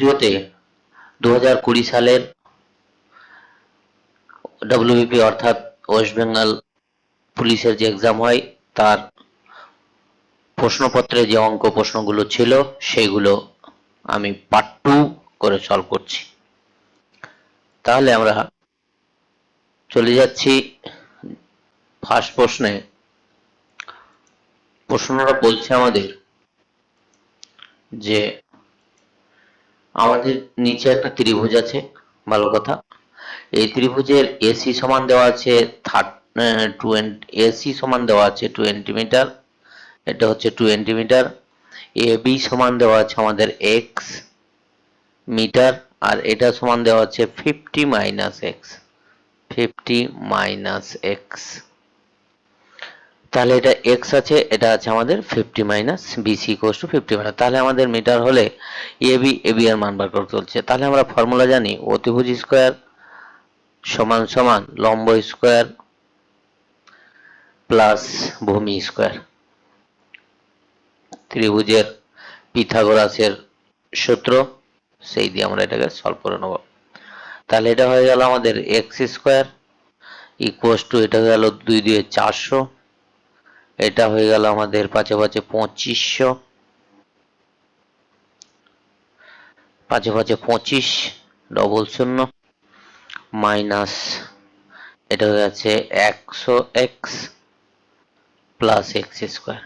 ভিডিওতে 2020 সালের ডব্লিউবিপি অর্থাৎ ওয়েস্ট বেঙ্গল পুলিশের যে এক্সাম হয় তার প্রশ্নপত্রে যে অঙ্ক প্রশ্নগুলো ছিল সেইগুলো আমি পার্ট 2 করে সলভ করছি। তাহলে আমরা চলে যাচ্ছি ফার্স্ট প্রশ্নে। প্রশ্নটা বলছে আমাদের যে আমাদের নিচে একটা ত্রিভুজ আছে, ভালো কথা। এই ত্রিভুজের এসি সমান দেওয়া আছে 20 মিটার, এটা হচ্ছে 20 মিটার। এ বি সমান দেওয়া আছে আমাদের এক্স মিটার, আর এটা সমান দেওয়া আছে 50 মাইনাস এক্স। তাহলে এটা এক্স আছে, এটা আছে আমাদের 50 minus BC equals to 50 metre. তাহলে আমাদের মিটার হলে এবি এর মান বার করতে হচ্ছে। তাহলে আমরা ফর্মুলা জানি, অতিভুজ স্কোয়ার সমান সমান লম্ব স্কোয়ার প্লাস ভূমি স্কোয়ার। ত্রিভুজের পিথাগোরাসের সূত্র, সেই দিয়ে আমরা এটাকে সলভ করে নেব। তাহলে এটা হয়ে গেল আমাদের এক্স স্কোয়ার ইকুয়ালস টু, এটা হয়ে গেল 2 দিয়ে 400, এটা হয়ে গেল আমাদের 5 5 2500, 5 5 25 ডবল শূন্য মাইনাস, এটা হয়ে যাচ্ছে 100 x plus x square.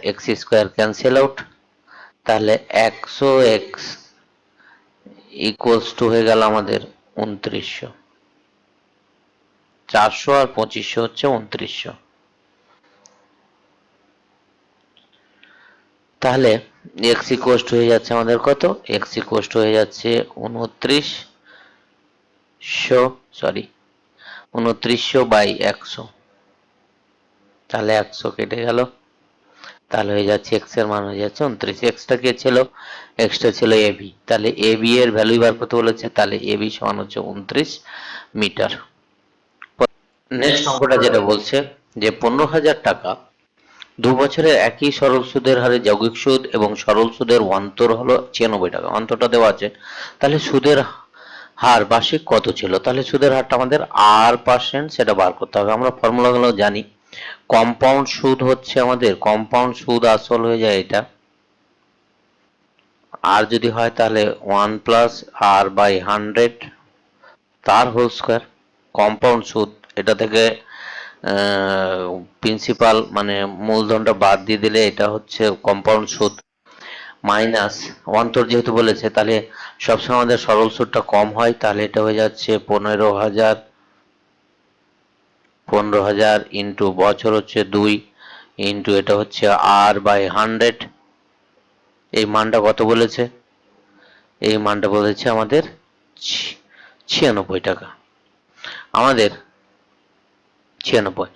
X square cancel out, তাহলে 100 এক্স ইকুয়ালস টু হয়ে গেল আমাদের 2900। 400 আর 2500 হচ্ছে 2900। তাহলে এক্স ইকুয়ালস টু হয়ে যাচ্ছে আমাদের কত, এক্স ইকুয়ালস টু হয়ে যাচ্ছে 2900 বাই 100। তাহলে 100 কেটে গেল, তাহলে হয়ে যাচ্ছে এক্স এর মান হয়ে যাচ্ছে 29। এক্সটা কে ছিল, এক্সটা ছিল এবি, তাহলে এবি এর ভ্যালু বার করতে বলেছে, তাহলে এবি সমান হচ্ছে 29 মিটার। নেক্সট অঙ্কটা যেটা বলছে যে 15,000 টাকা 2 বছরের একই সরল সুদের হারে যৌগিক সুদ এবং সরল সুদের অন্তর হলো 96 টাকা, অন্তরটা দেওয়া আছে। তাহলে সুদের হার বার্ষিক কত ছিল? তাহলে সুদের হারটা আমাদের R%, সেটা বার করতে হবে। আমরা ফর্মুলাগুলো জানি। কম্পাউন্ড সুদ হচ্ছে আমাদের, কম্পাউন্ড সুদ আসল হয়ে যায় এটা, আর যদি হয় তাহলে 1 প্লাস আর বাই 100 তার হোল স্কোয়ার। কম্পাউন্ড সুদ, এটা থেকে প্রিন্সিপাল মানে মূলধনটা বাদ দিয়ে দিলে এটা হচ্ছে কম্পাউন্ড সুদ, মাইনাস অন্তর যেহেতু বলেছে তাহলে সবসময় আমাদের সরল সুদটা কম হয়, তাহলে এটা হয়ে যাচ্ছে 15,000 ইন্টু বছর হচ্ছে 2 ইন্টু এটা হচ্ছে আর বাই 100। এই মানটা কত বলেছে? এই মানটা বলেছে আমাদের 96 টাকা। আমাদের 96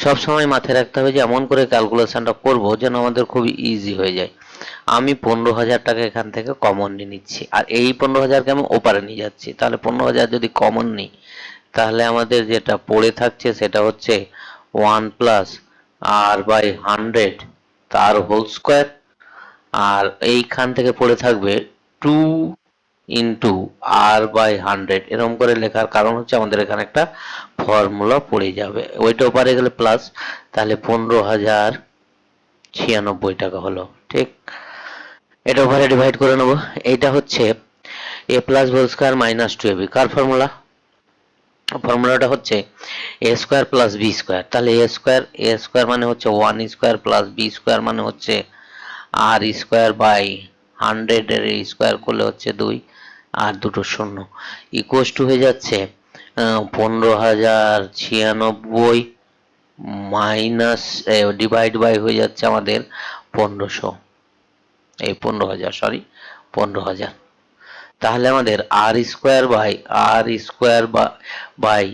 সবসময় মাথায় রাখতে হবে যে এমন করে ক্যালকুলেশনটা করব যেন আমাদের খুব ইজি হয়ে যায়। আমি 15,000 টাকা এখান থেকে কমন নিয়ে নিচ্ছি, আর এই 15,000কে আমি ওপারে নিয়ে যাচ্ছি। তাহলে 15,000 যদি কমন নিই, তাহলে আমাদের যেটা পড়ে থাকছে সেটা হচ্ছে 1 প্লাস আর বাই 100 তার হোল স্কোয়ার, আর এইখান থেকে পড়ে থাকবে 2 ইন্টু আর বাই 100। এরকম করে লেখার কারণ হচ্ছে আমাদের এখানে একটা ফর্মুলা পড়ে যাবে, ওইটা ওপারে গেলে প্লাস, তাহলে 15,096 টাকা হলো। ঠিক, এটা ওভারে ডিভাইড করে নেবো। এইটা হচ্ছে a plus whole square minus 2ab। কার ফর্মুলা? ফর্মুলাটা হচ্ছে a square plus b square. তাহলে এ স্কোয়ার মানে হচ্ছে 1 স্কোয়ার প্লাস বি স্কোয়ার মানে হচ্ছে আর স্কোয়ার বাই 100 এর স্কোয়ার করলে হচ্ছে 2 আর দুটো শূন্য, ইকুয়ালস টু হয়ে যাচ্ছে 15,096 মাইনাস ডিভাইড বাই হয়ে যাচ্ছে আমাদের 1500, এই 15,000। তাহলে আমাদের আর স্কোয়ার বাই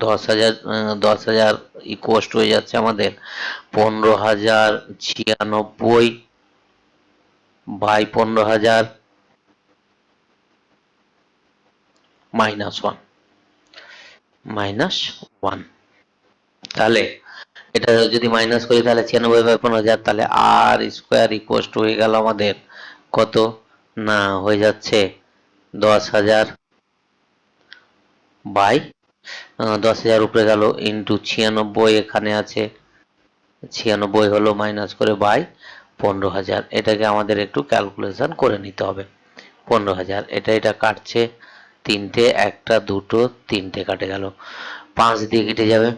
10,000 ইকুয়ালস টু হয়ে যাচ্ছে আমাদের 15,096 বাই 15,000 -1। তাহলে এটা যদি মাইনাস করি তাহলে 96/15,000, তাহলে আর স্কোয়ার ইকুয়াল টু হয়ে গেল আমাদের কত না হয়ে যাচ্ছে 10,000 বাই 10,000 উপরে গেল ইন্টু 96 এখানে আছে, 96 হলো মাইনাস করে বাই 15,000। এটাকে আমাদের একটু ক্যালকুলেশন করে নিতে হবে। 15,000 এটা কাটছে, তিনটে, একটা, দুটো, তিনটে কাটে গেল, 5 দিয়ে কেটে যাবে,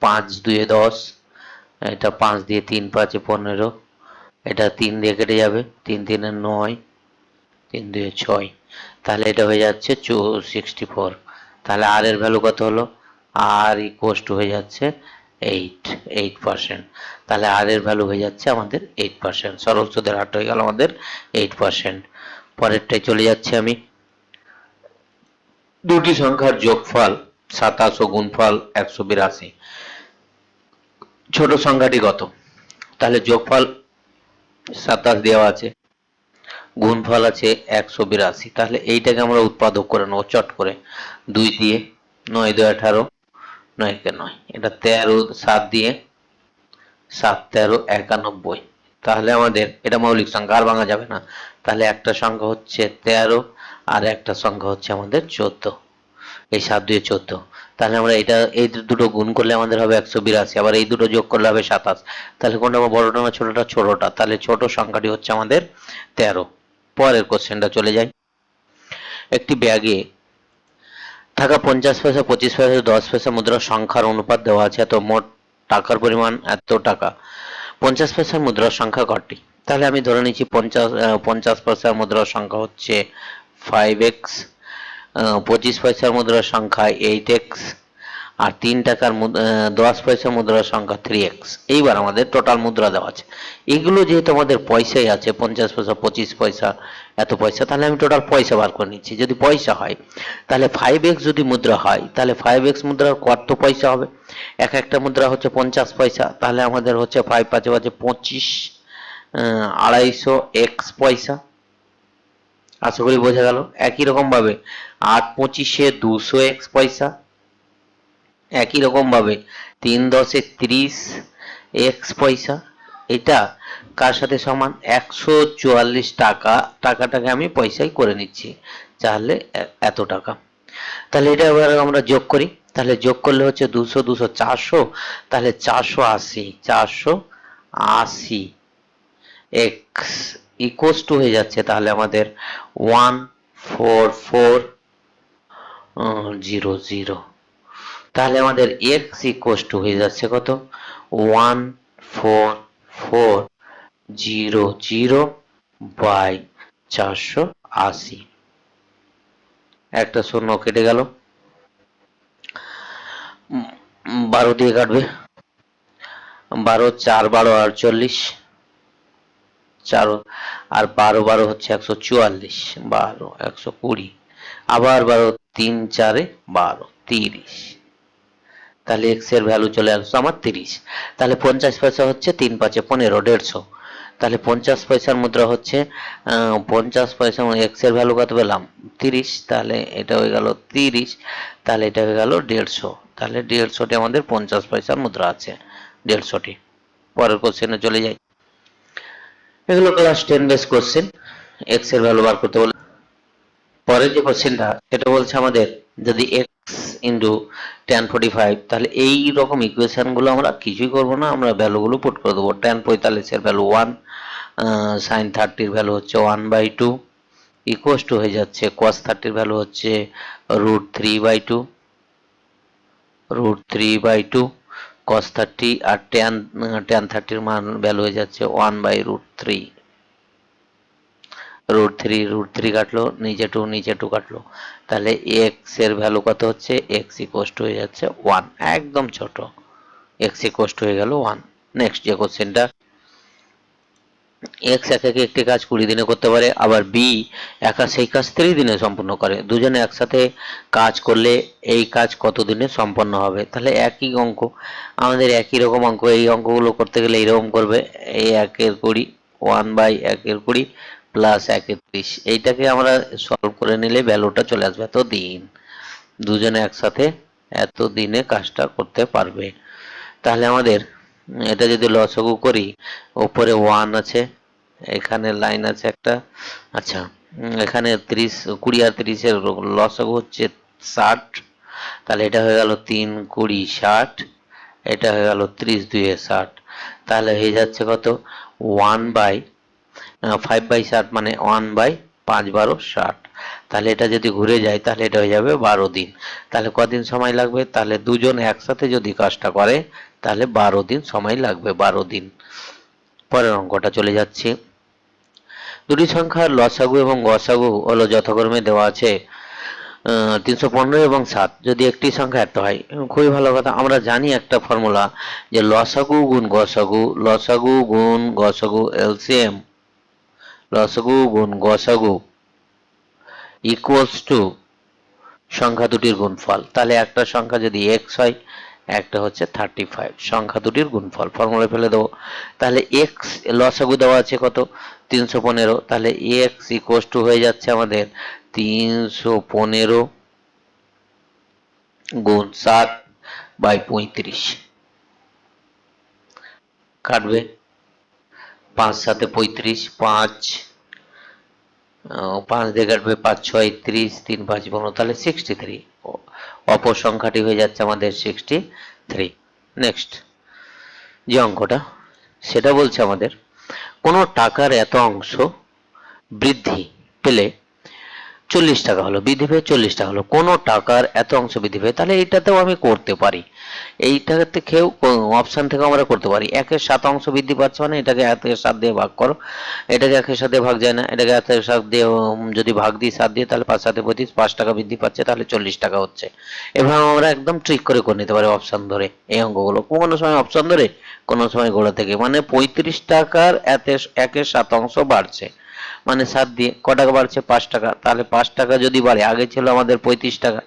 5 2 10, এটা 5 দিয়ে 3 5 15, এটা 3 দিয়ে কেটে যাবে, 3 3 9, 3 2 6, তাহলে এটা হয়ে যাচ্ছে 64। তাহলে আর এর ভ্যালু কত হলো, আর ইকুয়াল টু হয়ে যাচ্ছে 8%। তাহলে আর এর ভ্যালু হয়ে যাচ্ছে আমাদের 8%, সরল সুদের হার হয়ে গেল আমাদের 8%। পরেরটাই চলে যাচ্ছে আমি, দুটি সংখ্যার যোগফল 27 ও গুণফল 182, ছোট সংখ্যাটি কত? তাহলে যোগফল 27 দেওয়া আছে, গুণফল আছে 182, তাহলে এইটাকে আমরা উৎপাদক করে নেবো চট করে, 2 দিয়ে, 9 2 18, 9 কে 9, এটা 13, 7 দিয়ে, 7 13 91, তাহলে আমাদের এটা মৌলিক সংখ্যা, আর ভাঙা যাবে না। তাহলে একটা সংখ্যা হচ্ছে 13 আর একটা সংখ্যা হচ্ছে আমাদের 14, এই 7 2 14, তাহলে আমরা এটা এই দুটো গুণ করলে আমাদের হবে 182, আবার এই দুটো যোগ করলে হবে 27। তাহলে কোনটা বড়টা না ছোটটা? ছোটটা। তাহলে ছোট সংখ্যাটি হচ্ছে আমাদের 13। পরের কোশ্চেনটা চলে যাই। একটি ব্যাগে থাকা 50 পয়সা, 25 পয়সা, 10 পয়সা মুদ্রার সংখ্যার অনুপাত দেওয়া আছে, এত মোট টাকার পরিমাণ এত টাকা। 50 পয়সার মুদ্রার সংখ্যা কটি? তাহলে আমি ধরে নিচ্ছি 50 পয়সার মুদ্রার সংখ্যা হচ্ছে 5x, 25 পয়সার মুদ্রার সংখ্যা 8x, আর 3 টাকার 10 পয়সা মুদ্রার সংখ্যা 3x। এইবার আমাদের টোটাল মুদ্রা দেওয়া আছে, এগুলো যেহেতু আমাদের পয়সাই আছে, 50 পয়সা, 25 পয়সা, এত পয়সা, তাহলে আমি টোটাল পয়সা বার করে নিচ্ছি। যদি পয়সা হয় তাহলে 5x যদি মুদ্রা হয় তাহলে 5x মুদ্রার কত পয়সা হবে? এক একটা মুদ্রা হচ্ছে 50 পয়সা, তাহলে আমাদের হচ্ছে 5 5 25, 250 x পয়সা। আশা করি বোঝা গেল। একই রকম ভাবে 8 25 200 x পয়সা, একই রকম ভাবে 3 10 30 x পয়সা। এটা কার সাথে সমান? 144 টাকা। টাকাটাকে আমি পয়সায় করে নিচ্ছি, তাহলে এত টাকা। তাহলে এটা এবার আমরা যোগ করি, তাহলে যোগ করলে হচ্ছে 200 200 400, তাহলে 480, 480 এক্স ইকুয়ালস টু হয়ে যাচ্ছে তাহলে আমাদের 14400। তাহলে আমাদের এক্স ইকুয়ালস টু হয়ে যাচ্ছে কত? 14400 বাই 480। একটা শূন্য কেটে গেল, 12 দিয়ে কাটবে, 12 4 12 48, 4 আর 12 12 হচ্ছে 144, 12 120, আবার 12 3 4 12 30, তাহলে এক্স এর ভ্যালু চলে আসছে আমার 30। তাহলে 50 পয়সা হচ্ছে 3 5 15, 150। তাহলে 50 পয়সার মুদ্রা হচ্ছে 50 পয়সা, এক্স এর ভ্যালু কত পেলাম? 30, তাহলে এটা হয়ে গেল 30, তাহলে এটা হয়ে গেল 150। তাহলে 150টি আমাদের 50 পয়সার মুদ্রা আছে, 150টি। পরের কোশ্চেনে চলে যাই। এগুলো ক্লাস 10 বেস কোশ্চেন, এক্স এর ভ্যালু বার করতে বলে। পরের যে কোশ্চেনটা সেটা বলছে আমাদের যদি এক্স ইন্টু tan 45, তাহলে এই রকম ইকুয়েশন গুলো আমরা কিছুই করব না, আমরা ভ্যালুগুলো পুট করে দেবো। tan 45 এর ভ্যালু 1, sin 30 এর ভ্যালু হচ্ছে 1/2, ইকুয়ালস টু হয়ে যাচ্ছে cos 30 এর ভ্যালু হচ্ছে √3/2, √3/2 cos 30, আর tan 30 এর মান ভ্যালু হয়ে যাচ্ছে 1/√3। √3 কাটলো, নিচে 2 নিচে 2 কাটলো, তাহলে এক্স এর ভ্যালু কত হচ্ছে? এক্স ইকুয়াল টু হয়ে যাচ্ছে 1, একদম ছোট, এক্স ইকুয়াল টু হয়ে গেল 1। নেক্সট যে কোশ্চেনটা, এক্স একা একটি কাজ 20 দিনে করতে পারে, আবার বি একা সেই কাজ 30 দিনে সম্পূর্ণ করে। দুজনে একসাথে কাজ করলে এই কাজ কত দিনে সম্পন্ন হবে? তাহলে একই অঙ্ক, আমাদের একই রকম অঙ্ক, এই অঙ্কগুলো করতে গেলে এইরকম করবে, এই 1/20, 1/1/20 প্লাস 1/30, এইটাকে আমরা সলভ করে নিলে ভ্যালুটা চলে আসবে এত দিন। দুজনে একসাথে এত দিনে কাজটা করতে পারবে। তাহলে আমাদের এটা যদি লসাগু করি, উপরে 1 আছে, এখানে লাইন আছে একটা। আচ্ছা, এখানে 30, 20 আর 30 এর লসাগু হচ্ছে 60। তাহলে এটা হয়ে গেল 3 20 60, এটা হয়ে গেল 30 2 60। তাহলে হয়ে যাচ্ছে কত? 5/60 মানে 1/5 12 60। তাহলে এটা যদি ঘুরে যায় তাহলে এটা হয়ে যাবে 12 দিন। তাহলে কদিন সময় লাগবে? তাহলে দুজন একসাথে যদি কাজটা করে তাহলে 12 দিন সময় লাগবে, 12 দিন। পরের অঙ্কটা চলে যাচ্ছি। দুটি সংখ্যার লসাগু এবং গসাগু হলো যথাক্রমে দেওয়া আছে 315 এবং 7। যদি একটি সংখ্যা এত হয়, খুবই ভালো কথা। আমরা জানি একটা ফর্মুলা, যে লসাগু গুণ গসাগু, লসাগু গুণ গসাগু এলসিএম, লসাগু গুণ গসাগু ইকুয়ালস টু সংখ্যা দুটির গুণফল। তাহলে একটা সংখ্যা যদি এক্স হয়, একটা হচ্ছে 35, সংখ্যা দুটির গুণফল। ফর্মুলা ফেলে দেবো। তাহলে এক্স লসাগু দেওয়া আছে কত? 315। তাহলে এক্স ইকুয়ালস টু হয়ে যাচ্ছে আমাদের 315 গুণ 7/35। কাটবে 5 7 35, 5 5 দিয়ে কাটবে, 5 6 30, 3 5 15, তাহলে 63। অপর সংখ্যাটি হয়ে যাচ্ছে আমাদের 63। নেক্সট যে অঙ্কটা, সেটা বলছে আমাদের কোনো টাকার এত অংশ বৃদ্ধি পেলে 40 টাকা হলো, বৃদ্ধি পেয়ে 40 টাকা হলো। কোনো টাকার এত অংশ বৃদ্ধি পেয়ে, তাহলে এইটাতেও আমি করতে পারি। এইটাতে থেকেও অপশন থেকে আমরা করতে পারি। 1/7 অংশ বৃদ্ধি পাচ্ছে মানে এটাকে 1/7 দিয়ে ভাগ করো। এটাকে 1/7 দিয়ে ভাগ যায় না, এটাকে 1/7 দিয়ে যদি ভাগ দিই 7 দিয়ে, তাহলে 5 7 35, 5 টাকা বৃদ্ধি পাচ্ছে, তাহলে 40 টাকা হচ্ছে। এভাবে আমরা একদম ট্রিক করে নিতে পারি অপশন ধরে এই অঙ্কগুলো। কোনো সময় অপশন ধরে, কোনো সময় গোড়া থেকে। মানে 35 টাকার 1/7 অংশ বাড়ছে, মানে 7 দিয়ে ক টাকা বাড়ছে? 5 টাকা। তাহলে 5 টাকা যদি বাড়ে, আগে ছিল আমাদের 35 টাকা,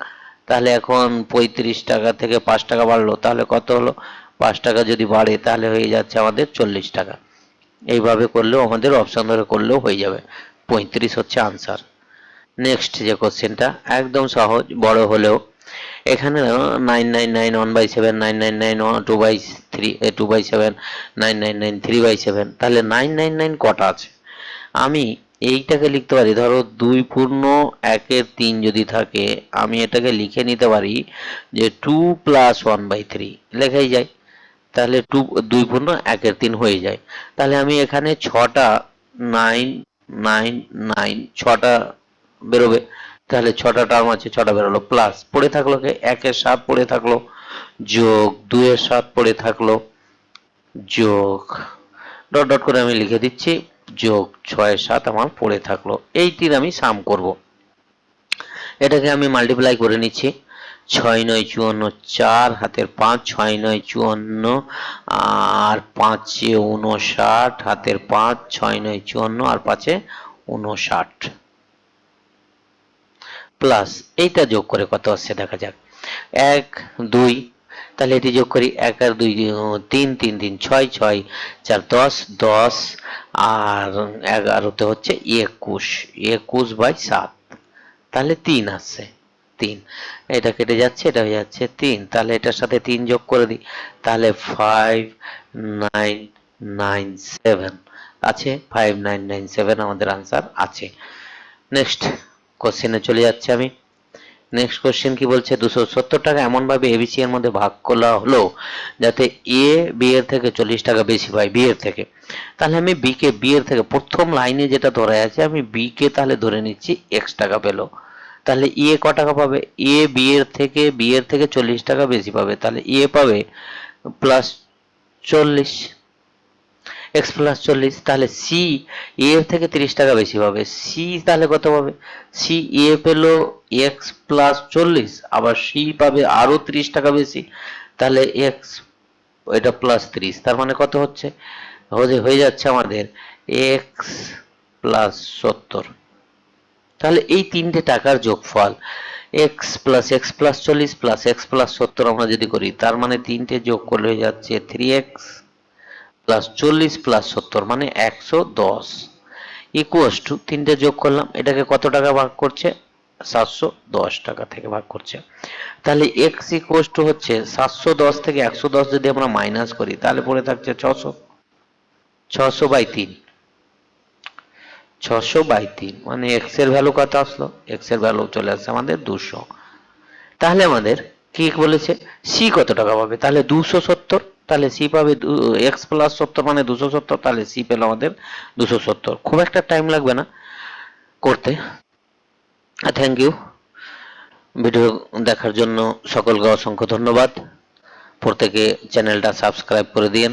তাহলে এখন 35 টাকা থেকে 5 টাকা বাড়লো, তাহলে কত হলো? 5 টাকা যদি বাড়ে তাহলে হয়ে যাচ্ছে আমাদের 40 টাকা। এইভাবে করলেও আমাদের অপশন ধরে করলেও হয়ে যাবে। 35 হচ্ছে আনসার। নেক্সট যে কোশ্চেনটা একদম সহজ, বড় হলেও। এখানে 999 1/7, 999 2/3, 2/7, 999 3/7। তাহলে 999 কটা আছে? আমি এইটাকে লিখতে পারি, ধরো 2/1/3 যদি থাকে, আমি এটাকে লিখে নিতে পারি যে 2 + 1/3 লেখাই যায়। তাহলে 2/1/3 হয়ে যায়। তাহলে আমি এখানে 6টা 999 6টা বেরোবে। তাহলে 6টা টার্ম আছে, 6টা বেরোলো। প্লাস পড়ে থাকলো কে? 1/7 পড়ে থাকলো, যোগ 2/7 পড়ে থাকলো, যোগ ডট ডট করে আমি লিখে দিচ্ছি, যোগ 6/7 আমার পড়ে থাকলো। এইটির আমি সাম করব। এটাকে আমি মাল্টিপ্লাই করে নিচ্ছি। 6 9 54, 4 হাতের 5, 6 9 54 আর 5 59 হাতের 5, 6 9 54 আর 5 59, প্লাস এইটা যোগ করে কত আসছে দেখা যাক। 1 2, তাহলে এটি যোগ করি। 1 আর 2 3 3 3 6 6 4 10 10 আর 11তে হচ্ছে 21, 21/7। তাহলে 3 আসছে, 3। এটা কেটে যাচ্ছে, এটা হয়ে যাচ্ছে 3। তাহলে এটার সাথে 3 যোগ করে দিই, তাহলে 5997 আছে। 5997 আমাদের আনসার আছে। নেক্সট কোশ্চেনে চলে যাচ্ছে আমি। নেক্সট কোশ্চেন কি বলছে? 270 টাকা এমন ভাবে এবিসি এর মধ্যে ভাগ করা হলো যাতে এ বি এর থেকে 40 টাকা বেশি পায় বি এর থেকে। তাহলে আমি বি এর থেকে, প্রথম লাইনে যেটা ধরে আছে, আমি বি কে তাহলে ধরে নিচ্ছি এক্স টাকা পেলো। তাহলে এ ক টাকা পাবে? এ বি এর থেকে 40 টাকা বেশি পাবে। তাহলে এ পাবে +40, এক্স প্লাস 40। তাহলে সি এর থেকে 30 টাকা বেশি পাবে। সি তাহলে কত পাবে? সি এ পেল এক্স প্লাস 40, আবার সি পাবে আরো 30 টাকা বেশি। তাহলে এক্স এটা +30, তার মানে কত হচ্ছে? হয়ে যাচ্ছে আমাদের এক্স প্লাস 70। তাহলে এই তিনটে টাকার যোগফল x plus 40 plus x plus 70 আমরা যদি করি, তার মানে তিনটে যোগ করলে হয়ে যাচ্ছে 3x প্লাস 40 প্লাস 70 মানে 110 ইকুয়াস টু, তিনটে যোগ করলাম, এটাকে কত টাকা ভাগ করছে? 710 থেকে ভাগ করছে। তাহলে এক্স ইকুয়াল টু হচ্ছে 710 থেকে 110 যদি আমরা মাইনাস করি তাহলে পড়ে থাকছে 600। 600/3, 600/3 মানে এক্স এর ভ্যালু কত আসলো? এক্স এর ভ্যালু চলে আসছে আমাদের 200। তাহলে আমাদের কি বলেছে, সি কত টাকা পাবে? তাহলে 270। তাহলে সি পাবে এক্স প্লাস 70 মানে 270। তাহলে সি পেল আমাদের 270। খুব একটা টাইম লাগবে না করতে। Thank you. ভিডিও দেখার জন্য সকলকে অসংখ্য ধন্যবাদ। প্রত্যেকে চ্যানেলটা সাবস্ক্রাইব করে দিন।